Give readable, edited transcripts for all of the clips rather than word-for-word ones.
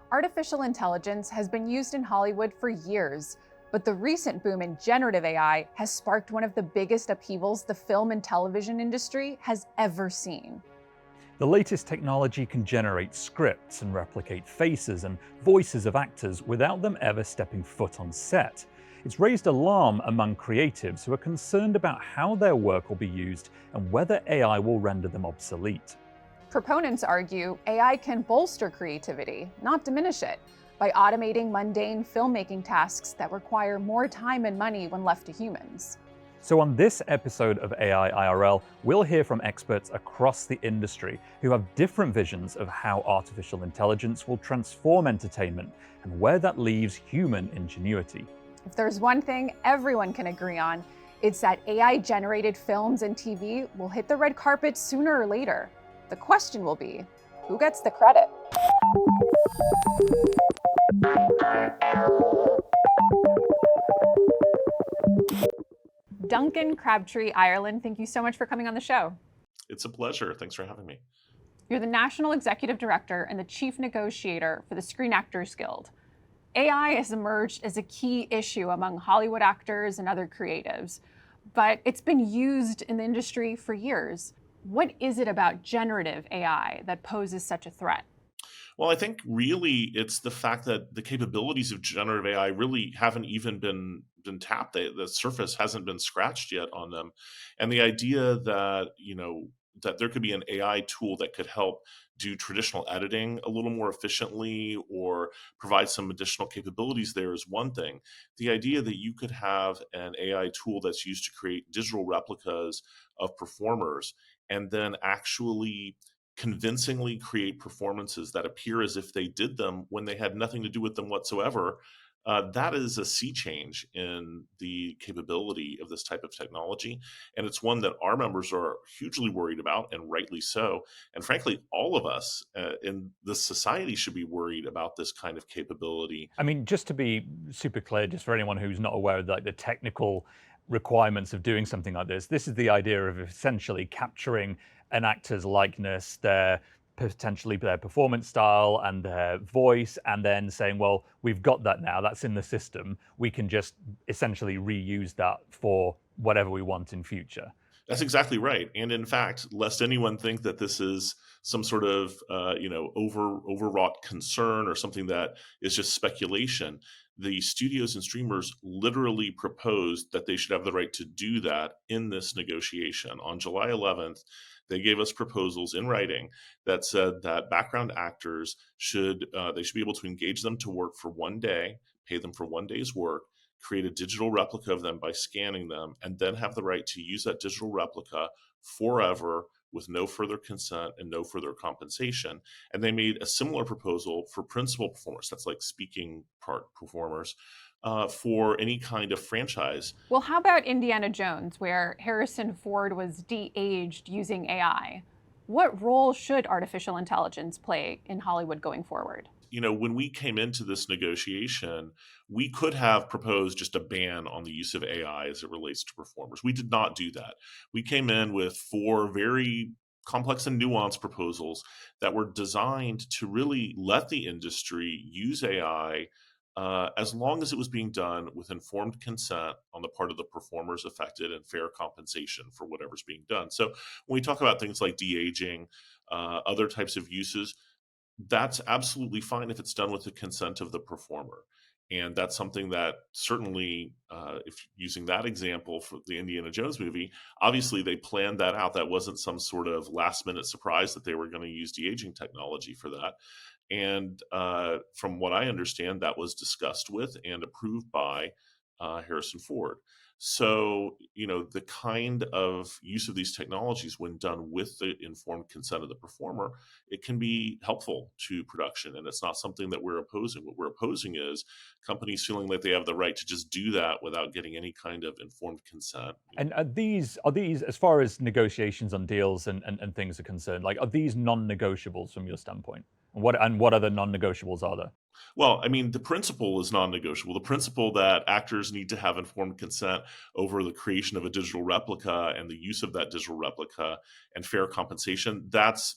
Artificial intelligence has been used in Hollywood for years, but the recent boom in generative AI has sparked one of the biggest upheavals the film and television industry has ever seen. The latest technology can generate scripts and replicate faces and voices of actors without them ever stepping foot on set. It's raised alarm among creatives who are concerned about how their work will be used and whether AI will render them obsolete. Proponents argue AI can bolster creativity, not diminish it, by automating mundane filmmaking tasks that require more time and money when left to humans. So on this episode of AI IRL, we'll hear from experts across the industry who have different visions of how artificial intelligence will transform entertainment and where that leaves human ingenuity. If there's one thing everyone can agree on, it's that AI-generated films and TV will hit the red carpet sooner or later. The question will be, who gets the credit? Duncan, Crabtree, Ireland, thank you so much for coming on the show. It's a pleasure. Thanks for having me. You're the National Executive Director and the Chief Negotiator for the Screen Actors Guild. AI has emerged as a key issue among Hollywood actors and other creatives, but it's been used in the industry for years. What is it about generative AI that poses such a threat? Well, I think really it's the fact that the capabilities of generative AI really haven't even been tapped. The surface hasn't been scratched yet on them. And the idea that, that there could be an AI tool that could help do traditional editing a little more efficiently or provide some additional capabilities there is one thing. The idea that you could have an AI tool that's used to create digital replicas of performers and then actually convincingly create performances that appear as if they did them when they had nothing to do with them whatsoever. That is a sea change in the capability of this type of technology. And it's one that our members are hugely worried about, and rightly so. And frankly, all of us in this society should be worried about this kind of capability. I mean, just to be super clear, just for anyone who's not aware of the technical requirements of doing something like this is the idea of essentially capturing an actor's likeness, potentially their performance style and their voice, and then saying, well, we've got that now, that's in the system, we can just essentially reuse that for whatever we want in future. That's exactly right. And in fact, lest anyone think that this is some sort of overwrought concern or something that is just speculation, the studios and streamers literally proposed that they should have the right to do that in this negotiation. On July 11th, they gave us proposals in writing that said that background actors should be able to engage them to work for one day, pay them for one day's work, create a digital replica of them by scanning them, and then have the right to use that digital replica forever with no further consent and no further compensation. And they made a similar proposal for principal performers, that's like speaking part performers, for any kind of franchise. Well, how about Indiana Jones, where Harrison Ford was de-aged using AI? What role should artificial intelligence play in Hollywood going forward? When we came into this negotiation, we could have proposed just a ban on the use of AI as it relates to performers. We did not do that. We came in with 4 very complex and nuanced proposals that were designed to really let the industry use AI as long as it was being done with informed consent on the part of the performers affected and fair compensation for whatever's being done. So when we talk about things like de-aging, other types of uses, that's absolutely fine if it's done with the consent of the performer. And that's something that certainly, if using that example for the Indiana Jones movie, obviously they planned that out. That wasn't some sort of last minute surprise that they were going to use de-aging technology for that. And from what I understand, that was discussed with and approved by Harrison Ford. So, the kind of use of these technologies, when done with the informed consent of the performer, it can be helpful to production. And it's not something that we're opposing. What we're opposing is companies feeling like they have the right to just do that without getting any kind of informed consent. And are these, as far as negotiations on deals and things are concerned, are these non-negotiables from your standpoint? And what other non-negotiables are there? Well, I mean, the principle is non-negotiable. The principle that actors need to have informed consent over the creation of a digital replica and the use of that digital replica and fair compensation, that's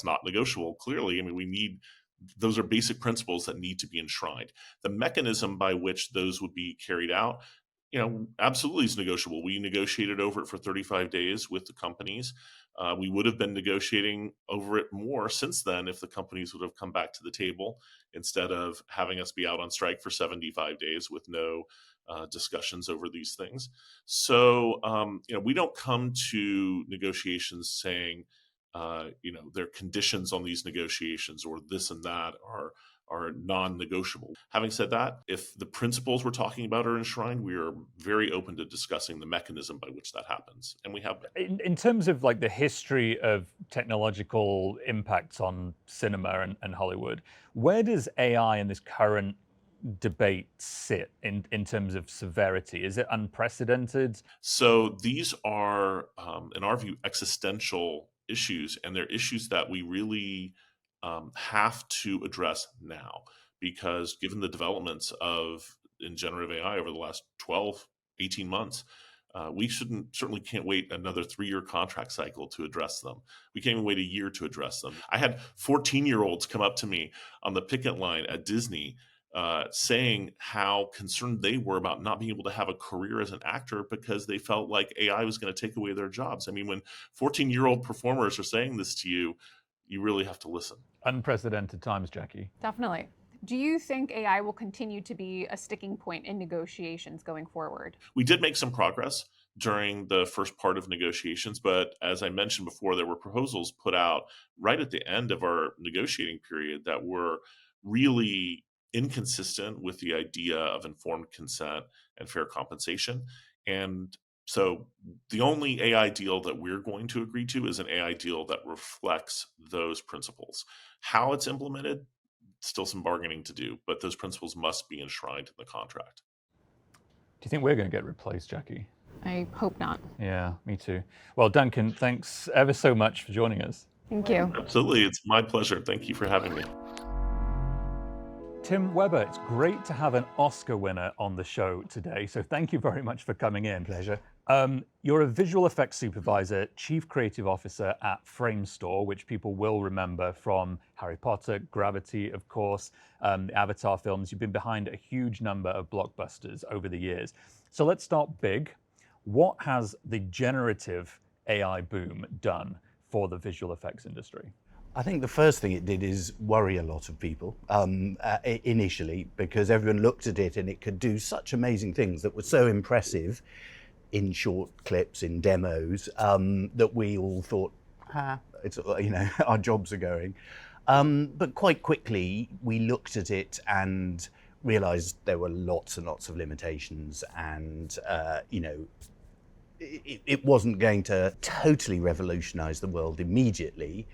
not negotiable. Clearly, I mean, we need those are basic principles that need to be enshrined. The mechanism by which those would be carried out, absolutely is negotiable. We negotiated over it for 35 days with the companies. We would have been negotiating over it more since then if the companies would have come back to the table instead of having us be out on strike for 75 days with no discussions over these things. So, we don't come to negotiations saying, there are conditions on these negotiations or this and that are non-negotiable. Having said that, if the principles we're talking about are enshrined, we are very open to discussing the mechanism by which that happens, and we have been. In terms of like the history of technological impacts on cinema and Hollywood, where does AI in this current debate sit in terms of severity? Is it unprecedented? So these are, in our view, existential issues, and they're issues that we really have to address now, because given the developments in generative AI over the last 12, 18 months, we certainly can't wait another 3-year contract cycle to address them. We can't even wait a year to address them. I had 14-year-olds come up to me on the picket line at Disney saying how concerned they were about not being able to have a career as an actor because they felt like AI was going to take away their jobs. I mean, when 14-year-old performers are saying this to you, you really have to listen. Unprecedented times, Jackie. Definitely. Do you think AI will continue to be a sticking point in negotiations going forward? We did make some progress during the first part of negotiations, but as I mentioned before, there were proposals put out right at the end of our negotiating period that were really inconsistent with the idea of informed consent and fair compensation. And so the only AI deal that we're going to agree to is an AI deal that reflects those principles. How it's implemented, still some bargaining to do, but those principles must be enshrined in the contract. Do you think we're going to get replaced, Jackie? I hope not. Yeah, me too. Well, Duncan, thanks ever so much for joining us. Thank you. Absolutely. It's my pleasure. Thank you for having me. Tim Weber, it's great to have an Oscar winner on the show today, so thank you very much for coming in. Pleasure. You're a visual effects supervisor, chief creative officer at Framestore, which people will remember from Harry Potter, Gravity, of course, the Avatar films. You've been behind a huge number of blockbusters over the years. So let's start big. What has the generative AI boom done for the visual effects industry? I think the first thing it did is worry a lot of people initially, because everyone looked at it and it could do such amazing things that were so impressive in short clips, in demos, that we all thought, it's, our jobs are going. But quite quickly, we looked at it and realized there were lots and lots of limitations, and it wasn't going to totally revolutionize the world immediately,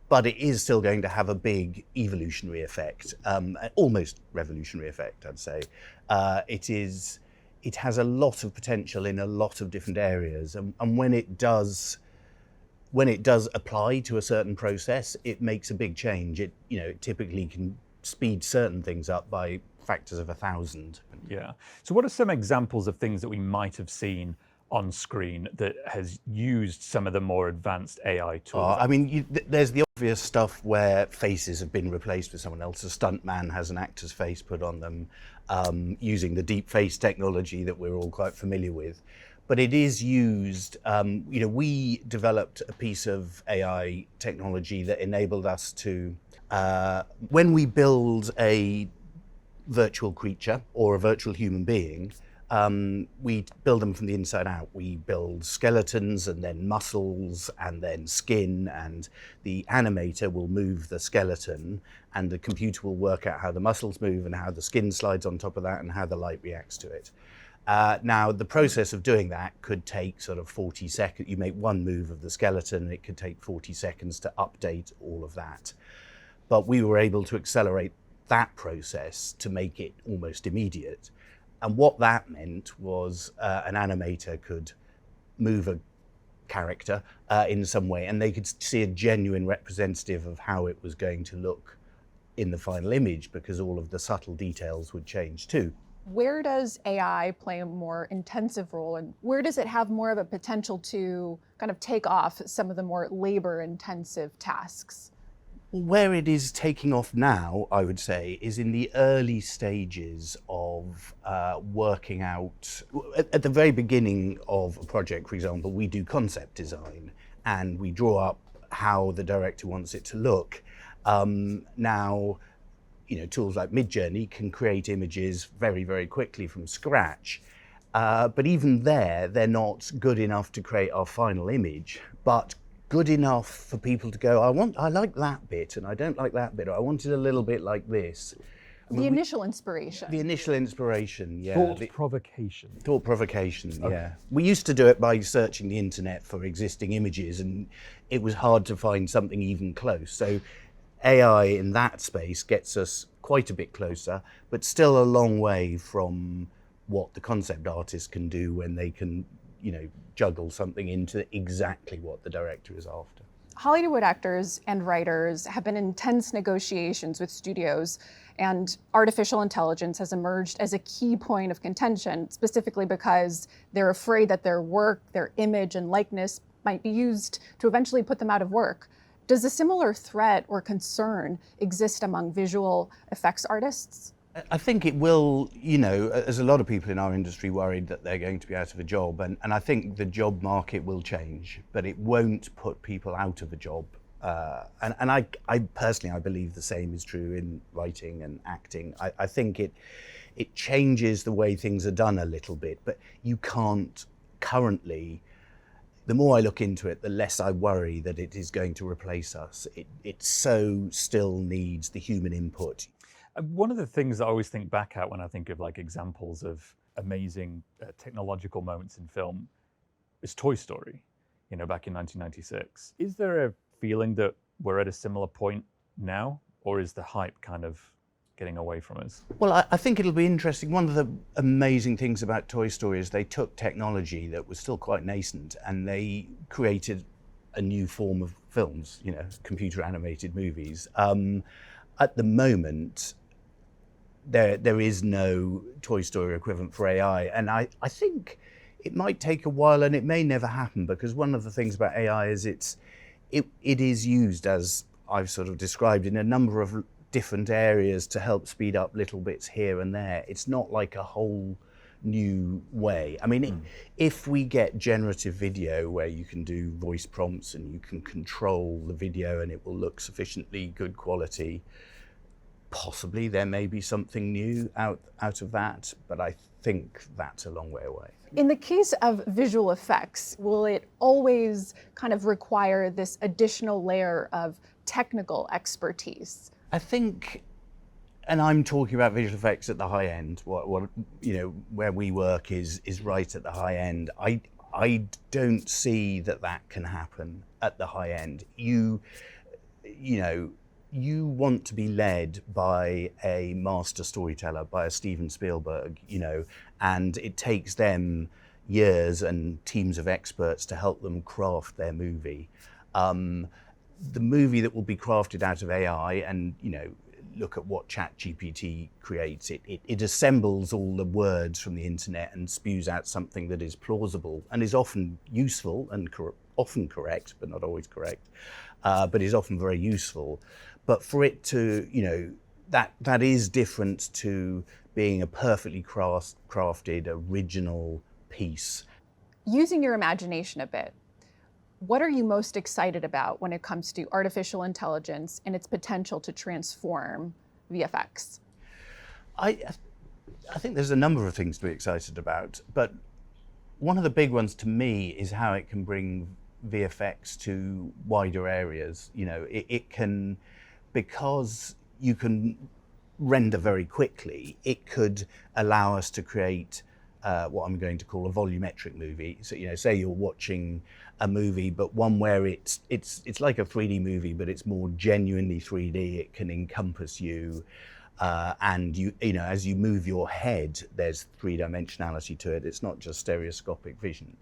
but it is still going to have a big evolutionary effect, almost revolutionary effect, I'd say. It has a lot of potential in a lot of different areas, and when it does apply to a certain process, it makes a big change. It typically can speed certain things up by factors of 1,000. Yeah. So what are some examples of things that we might have seen on screen that has used some of the more advanced AI tools? There's the obvious stuff where faces have been replaced with someone else. A stuntman has an actor's face put on them, using the deep face technology that we're all quite familiar with. But it is used, we developed a piece of AI technology that enabled us to, when we build a virtual creature or a virtual human being, we build them from the inside out. We build skeletons and then muscles and then skin, and the animator will move the skeleton and the computer will work out how the muscles move and how the skin slides on top of that and how the light reacts to it. Now, the process of doing that could take sort of 40 seconds. You make one move of the skeleton and it could take 40 seconds to update all of that. But we were able to accelerate that process to make it almost immediate. And what that meant was an animator could move a character in some way, and they could see a genuine representative of how it was going to look in the final image, because all of the subtle details would change too. Where does AI play a more intensive role, and where does it have more of a potential to kind of take off some of the more labor-intensive tasks? Where it is taking off now, I would say, is in the early stages of working out. At the very beginning of a project, for example, we do concept design and we draw up how the director wants it to look. Now, tools like Midjourney can create images very, very quickly from scratch. But even there, they're not good enough to create our final image, but good enough for people to go, I like that bit and I don't like that bit, or I want it a little bit like this. The initial inspiration. The initial inspiration, yeah. Thought provocation. Thought provocation, yeah. We used to do it by searching the internet for existing images, and it was hard to find something even close. So AI in that space gets us quite a bit closer, but still a long way from what the concept artist can do when they can, juggle something into exactly what the director is after. Hollywood actors and writers have been in intense negotiations with studios, and artificial intelligence has emerged as a key point of contention, specifically because they're afraid that their work, their image and likeness might be used to eventually put them out of work. Does a similar threat or concern exist among visual effects artists? I think it will, there's a lot of people in our industry worried that they're going to be out of a job, and I think the job market will change, but it won't put people out of a job. And I personally, I believe the same is true in writing and acting. I think it changes the way things are done a little bit, but you can't currently. The more I look into it, the less I worry that it is going to replace us. It so still needs the human input. One of the things I always think back at when I think of examples of amazing technological moments in film is Toy Story, back in 1996. Is there a feeling that we're at a similar point now, or is the hype kind of getting away from us? Well, I think it'll be interesting. One of the amazing things about Toy Story is they took technology that was still quite nascent and they created a new form of films, computer animated movies. At the moment, there is no Toy Story equivalent for AI, and I think it might take a while and it may never happen, because one of the things about AI is it is used, as I've sort of described, in a number of different areas to help speed up little bits here and there. It's not like a whole new way. I mean, if we get generative video where you can do voice prompts and you can control the video and it will look sufficiently good quality, possibly there may be something new out of that, but I think that's a long way away. In the case of visual effects, will it always kind of require this additional layer of technical expertise? I think, and I'm talking about visual effects at the high end, what where we work is right at the high end. I don't see that can happen at the high end. You want to be led by a master storyteller, by a Steven Spielberg, and it takes them years and teams of experts to help them craft their movie. The movie that will be crafted out of AI, and look at what ChatGPT creates. It assembles all the words from the internet and spews out something that is plausible and is often useful and often correct, but not always correct, but is often very useful. But for it to, that is different to being a perfectly crafted, original piece. Using your imagination a bit, what are you most excited about when it comes to artificial intelligence and its potential to transform VFX? I think there's a number of things to be excited about, but one of the big ones to me is how it can bring VFX to wider areas. It can, because you can render very quickly, it could allow us to create what I'm going to call a volumetric movie. So, say you're watching a movie, but one where it's like a 3D movie, but it's more genuinely 3D. It can encompass you, and as you move your head, there's three-dimensionality to it. It's not just stereoscopic vision.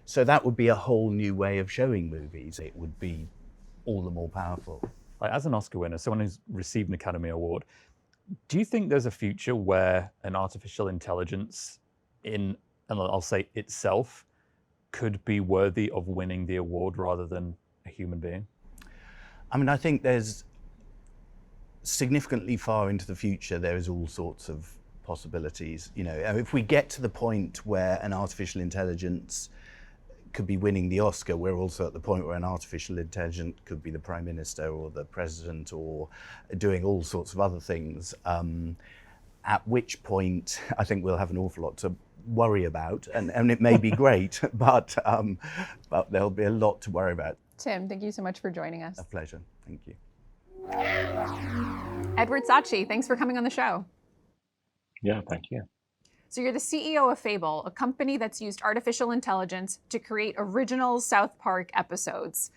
So that would be a whole new way of showing movies. It would be all the more powerful. As an Oscar winner, someone who's received an Academy Award, do you think there's a future where an artificial intelligence and I'll say itself, could be worthy of winning the award rather than a human being? I mean, I think there's significantly far into the future, there is all sorts of possibilities. You know, if we get to the point where an artificial intelligence could be winning the Oscar, we're also at the point where an artificial intelligence could be the Prime Minister or the President or doing all sorts of other things. At which point, I think we'll have an awful lot to worry about, and it may be great, but there'll be a lot to worry about. Tim, thank you so much for joining us. A pleasure. Thank you. Edward Saatchi, thanks for coming on the show. Yeah, thank you. So you're the CEO of Fable, a company that's used artificial intelligence to create original South Park episodes.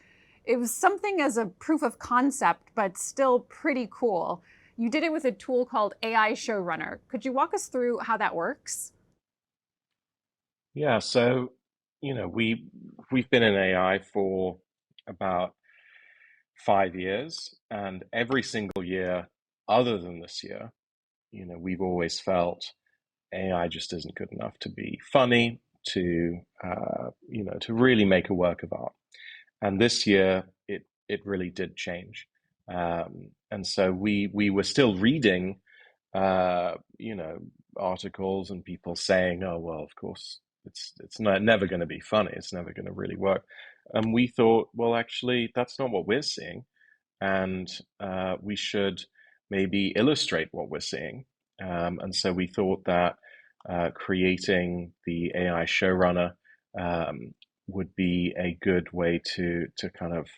It was something as a proof of concept, but still pretty cool. You did it with a tool called AI Showrunner. Could you walk us through how that works? Yeah, so we've been in AI for about 5 years, and every single year, other than this year, we've always felt AI just isn't good enough to be funny, to really make a work of art. And this year, it really did change. And so we were still reading, articles and people saying, "Oh well, of course, it's never going to be funny. It's never going to really work." And we thought, well, actually, that's not what we're seeing, and we should maybe illustrate what we're seeing. And so we thought that creating the AI showrunner would be a good way to kind of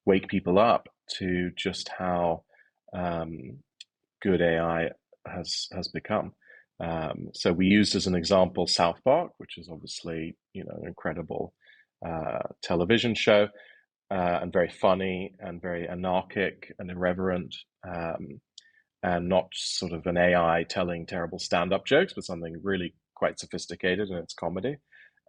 wake people up to just how good AI has become. So we used as an example South Park, which is obviously an incredible television show, and very funny and very anarchic and irreverent, and not sort of an AI telling terrible stand-up jokes, but something really quite sophisticated in its comedy.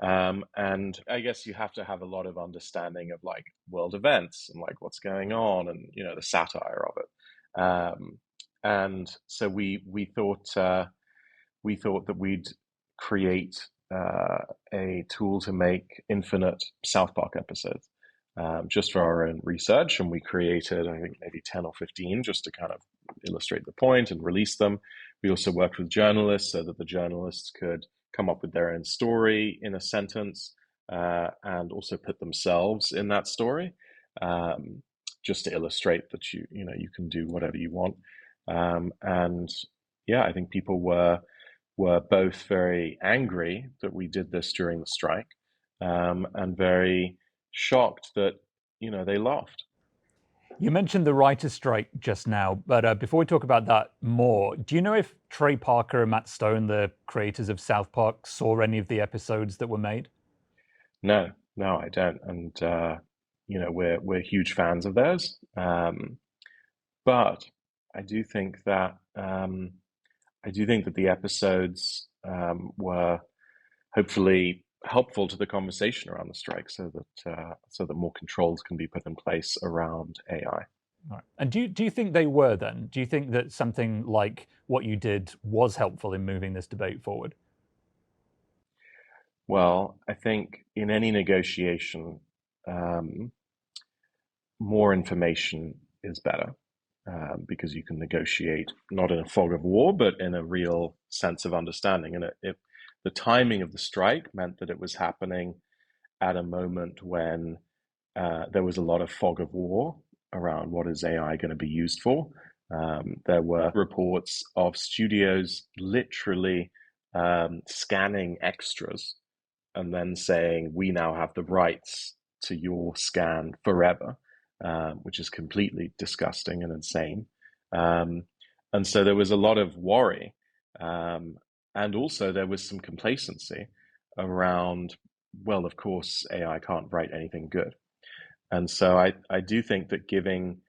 And I guess you have to have a lot of understanding of like world events and like what's going on and the satire of it. And so we thought that we'd create a tool to make infinite South Park episodes, just for our own research. And we created, I think, maybe 10 or 15 just to kind of illustrate the point and release them. We also worked with journalists so that the journalists could come up with their own story in a sentence, and also put themselves in that story, just to illustrate that you can do whatever you want. And yeah, I think people were both very angry that we did this during the strike, and very shocked that they laughed. You mentioned the writer's strike just now, but before we talk about that more, do you know if Trey Parker and Matt Stone, the creators of South Park, saw any of the episodes that were made? No, I don't. And we're huge fans of theirs. But I do think that the episodes were hopefully helpful to the conversation around the strike, so that more controls can be put in place around AI. Right. And do you think they were then? Do you think that something like what you did was helpful in moving this debate forward? Well, I think in any negotiation, more information is better, because you can negotiate not in a fog of war, but in a real sense of understanding. And the timing of the strike meant that it was happening at a moment when there was a lot of fog of war around what is AI going to be used for. There were reports of studios literally scanning extras and then saying, we now have the rights to your scan forever, which is completely disgusting and insane. And so there was a lot of worry. And also there was some complacency around, well, of course, AI can't write anything good. And so I do think that giving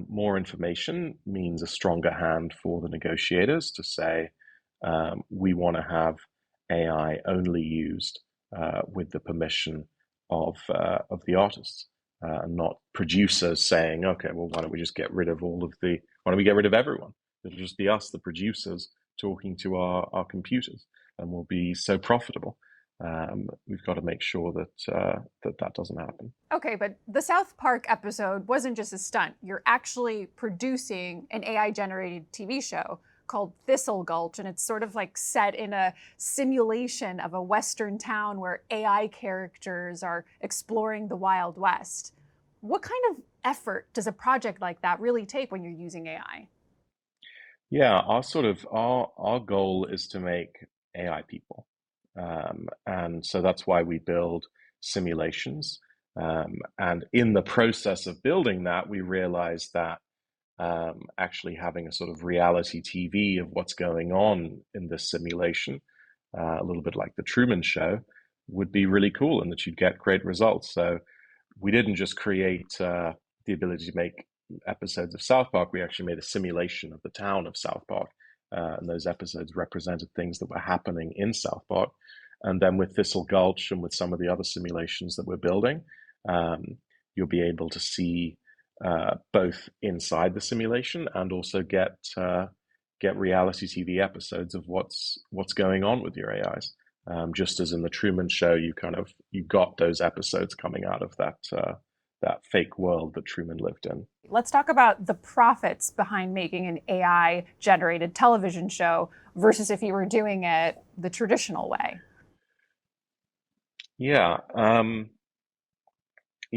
more information means a stronger hand for the negotiators to say, we want to have AI only used with the permission of the artists, and not producers saying, okay, well, why don't we get rid of everyone? It'll just be us, the producers, talking to our computers, and we'll be so profitable. we've got to make sure that doesn't happen. Okay, but the South Park episode wasn't just a stunt. You're actually producing an AI-generated TV show called Thistle Gulch, and it's sort of like set in a simulation of a Western town where AI characters are exploring the Wild West. What kind of effort does a project like that really take when you're using AI? Yeah, our goal is to make AI people, and so that's why we build simulations. And in the process of building that, we realized that actually having a sort of reality TV of what's going on in this simulation, a little bit like the Truman Show, would be really cool, and that you'd get great results. So we didn't just create the ability to make episodes of South Park. We actually made a simulation of the town of South Park, and those episodes represented things that were happening in South Park. And then with Thistle Gulch and with some of the other simulations that we're building, you'll be able to see both inside the simulation and also get reality TV episodes of what's going on with your AIs. Just as in the Truman Show, you got those episodes coming out of that fake world that Truman lived in. Let's talk about the profits behind making an AI-generated television show versus if you were doing it the traditional way. Yeah,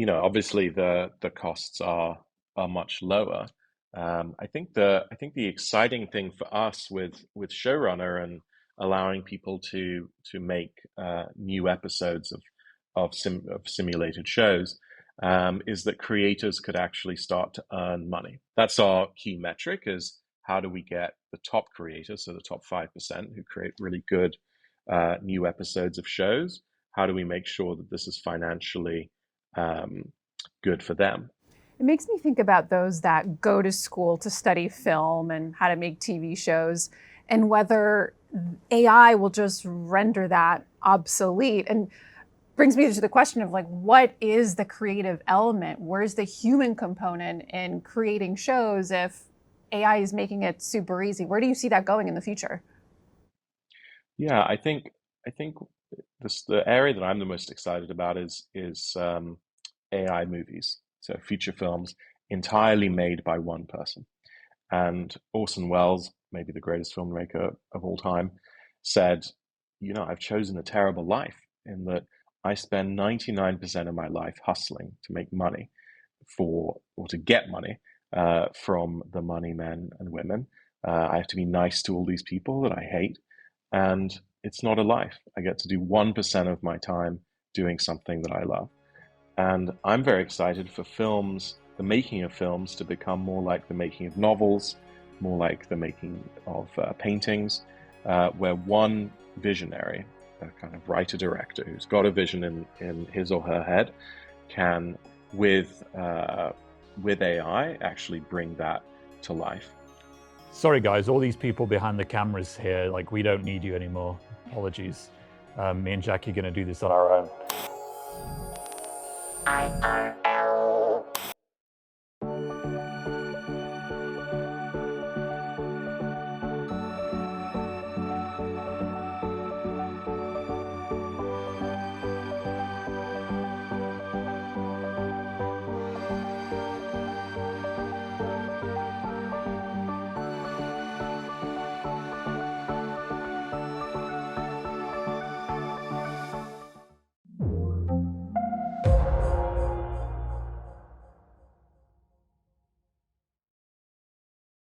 obviously the costs are much lower. I think the exciting thing for us with showrunner and allowing people to make new episodes of simulated shows is that creators could actually start to earn money. That's our key metric: is how do we get the top creators, so the top 5% who create really good new episodes of shows, how do we make sure that this is financially good for them? It makes me think about those that go to school to study film and how to make TV shows, and whether AI will just render that obsolete. And brings me to the question of what is the creative element? Where's the human component in creating shows if AI is making it super easy? Where do you see that going in the future? Yeah, I think the area that I'm the most excited about is AI movies, so feature films entirely made by one person. And Orson Welles, maybe the greatest filmmaker of all time, said, I've chosen a terrible life in that I spend 99% of my life hustling to make money or to get money from the money men and women. I have to be nice to all these people that I hate, and it's not a life. I get to do 1% of my time doing something that I love. And I'm very excited for films, the making of films, to become more like the making of novels, more like the making of paintings, where one visionary, a kind of writer-director who's got a vision in his or her head, can, with AI, actually bring that to life. Sorry guys, all these people behind the cameras here, we don't need you anymore. Apologies. Me and Jackie are going to do this on our own.